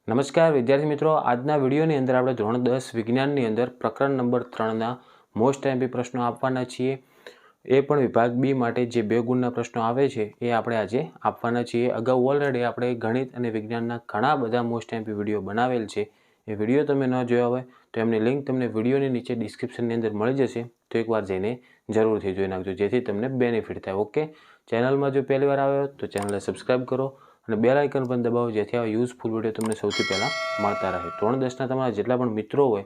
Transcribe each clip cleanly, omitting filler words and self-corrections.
નમસ્કાર વિદ્યાર્થી મિત્રો, આજના વિડીયોની અંદર આપણે ધોરણ 10 વિજ્ઞાનની અંદર પ્રકરણ નંબર 3ના મોસ્ટ એમપી પ્રશ્નો આપવાના છીએ। એ પણ વિભાગ બી માટે જે 2 ગુણના પ્રશ્નો આવે છે એ આપણે આજે આપવાના છીએ। અગાઉ ઓલરેડી આપણે ગણિત અને વિજ્ઞાનના ઘણા બધા મોસ્ટ એમપી વિડીયો બનાવેલ છે। એ વિડીયો તમે ન જોયા હોય તો એમની લિંક તમને વિડીયોની નીચે ડિસ્ક્રિપ્શનની અંદર મળી જશે, તો એકવાર જઈને જરૂરથી જોઈ નાખજો જેથી તમને બેનિફિટ થાય। ઓકે, ચેનલમાં જો પહેલી વાર આવ્યો તો ચેનલને સબસ્ક્રાઈબ કરો અને બેલ આઇકન પણ દબાવો જેથી આ યુઝફુલ વિડીયો તમને સૌથી પહેલાં મળતા રહે। ધોરણ 10ના તમારા જેટલા પણ મિત્રો હોય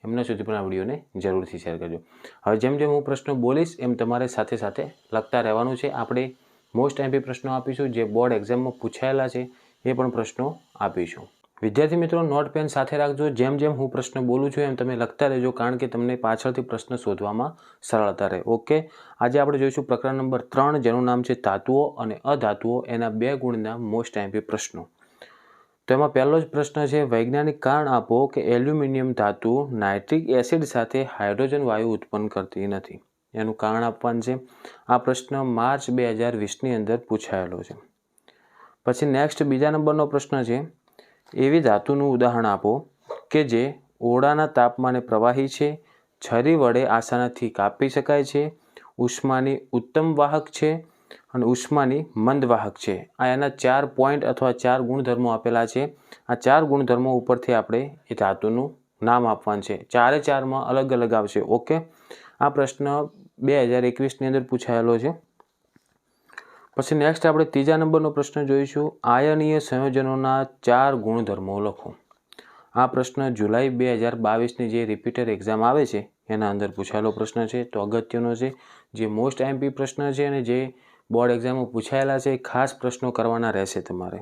એમના સુધી પણ આ વિડીયોને જરૂરથી શેર કરજો। હવે જેમ જેમ હું પ્રશ્નો બોલીશ એમ તમારે સાથે સાથે લખતા રહેવાનું છે। આપણે મોસ્ટ એમપી પ્રશ્નો આપીશું, જે બોર્ડ એક્ઝામમાં પૂછાયેલા છે એ પણ પ્રશ્નો આપીશું। વિદ્યાર્થી મિત્રો, નોટ પેન સાથે રાખજો। જેમ જેમ હું પ્રશ્ન બોલું છું એમ તમે લખતા રહેજો, કારણ કે તમને પાછળથી પ્રશ્ન શોધવામાં સરળતા રહે। ઓકે, આજે આપણે જોઈશું પ્રકરણ નંબર 3, જેનું નામ છે ધાતુઓ અને અધાતુઓ, એના 2 ગુણના મોસ્ટ એમપી પ્રશ્નો। તો એમાં પહેલો જ પ્રશ્ન છે, વૈજ્ઞાનિક કારણ આપો કે એલ્યુમિનિયમ ધાતુ નાઇટ્રિક એસિડ સાથે હાઇડ્રોજન વાયુ ઉત્પન્ન કરતી નથી। એનું કારણ આપવાનું છે। આ પ્રશ્ન માર્ચ 2020ની અંદર પૂછાયેલો છે। પછી નેક્સ્ટ બીજા નંબરનો પ્રશ્ન છે, એવી ધાતુનું ઉદાહરણ આપો કે જે ઓરડાના તાપમાને પ્રવાહી છે, છરી વડે આસાનીથી કાપી શકાય છે, ઉષ્માની ઉત્તમ વાહક છે અને ઉષ્માની મંદ વાહક છે। આ એના 4 પોઈન્ટ અથવા 4 ગુણધર્મો આપેલા છે। આ 4 ગુણધર્મો ઉપરથી આપણે એ ધાતુનું નામ આપવાનું છે। 4-4માં અલગ અલગ આવશે। ઓકે, આ પ્રશ્ન 2021ની અંદર પૂછાયેલો છે। પછી નેક્સ્ટ આપણે ત્રીજા નંબરનો પ્રશ્ન જોઈશું, આયનીય સંયોજનોના 4 ગુણધર્મો લખો। આ પ્રશ્ન જુલાઈ 2022ની જે રિપીટર એક્ઝામ આવે છે એના અંદર પૂછાયેલો પ્રશ્ન છે, તો અગત્યનો છે। જે મોસ્ટ એમપી પ્રશ્ન છે અને જે બોર્ડ એક્ઝામમાં પૂછાયેલા છે, ખાસ પ્રશ્નો કરવાના રહેશે તમારે।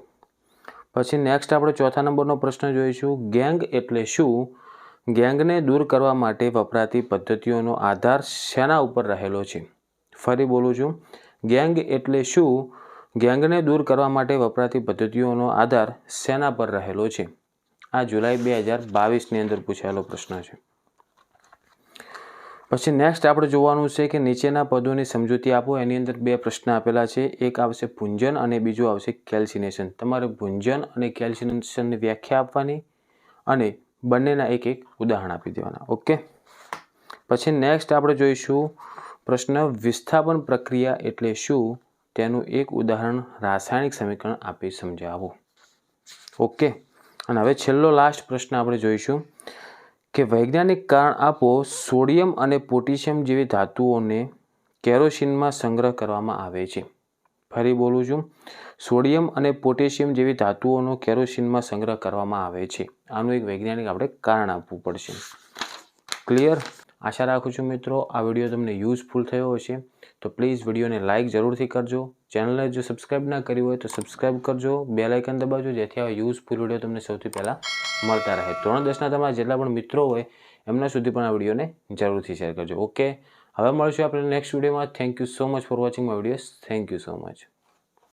પછી નેક્સ્ટ આપણે ચોથા નંબરનો પ્રશ્ન જોઈશું, ગેંગ એટલે શું? ગેંગને દૂર કરવા માટે વપરાતી પદ્ધતિઓનો આધાર શેના ઉપર રહેલો છે? ફરી બોલું છું, ગેંગ એટલે શું? ગેંગને દૂર કરવા માટે વપરાતી પદ્ધતિઓનો આધાર શેના પર રહેલો છે? આ જુલાઈ 2022ની અંદર પૂછાયેલો પ્રશ્ન છે। પછી નેક્સ્ટ આપણે જોવાનું છે કે નીચેના પદોની સમજૂતી આપો। એની અંદર 2 પ્રશ્ન આપેલા છે, એક આવશે ભુંજન અને બીજું આવશે કેલ્સિનેશન। તમારે ભુંજન અને કેલ્સિનેશનની વ્યાખ્યા આપવાની અને બંનેના એક એક ઉદાહરણ આપી દેવાના। ઓકે, પછી નેક્સ્ટ આપણે જોઈશું પ્રશ્ન, વિસ્થાપન પ્રક્રિયા એટલે શું? તેનું એક ઉદાહરણ રાસાયણિક સમીકરણ આપી સમજાવો। ઓકે, અને હવે છેલ્લો લાસ્ટ પ્રશ્ન આપણે જોઈશું કે વૈજ્ઞાનિક કારણ આપો, સોડિયમ અને પોટેશિયમ જેવી ધાતુઓને કેરોસીનમાં સંગ્રહ કરવામાં આવે છે। ફરી બોલું છું, સોડિયમ અને પોટેશિયમ જેવી ધાતુઓનો કેરોસીનમાં સંગ્રહ કરવામાં આવે છે। આનું એક વૈજ્ઞાનિક આપણે કારણ આપવું પડશે। ક્લિયર? આશા રાખું છું મિત્રો આ વિડીયો તમને યુઝફુલ થયો હશે। તો પ્લીઝ વિડીયોને લાઇક જરૂરથી કરજો। ચેનલને જો સબસ્ક્રાઈબ ના કરી હોય તો સબસ્ક્રાઈબ કરજો, બેલ આઇકન દબાવજો જેથી આ યુઝફુલ વિડીયો તમને સૌથી પહેલાં મળતા રહે। ધોરણ 10ના તમારા જેટલા પણ મિત્રો હોય એમના સુધી પણ આ વિડીયોને જરૂરથી શેર કરજો। ઓકે, હવે મળશું આપણે નેક્સ્ટ વિડીયોમાં। Thank you so much for watching my videos. Thank you so much.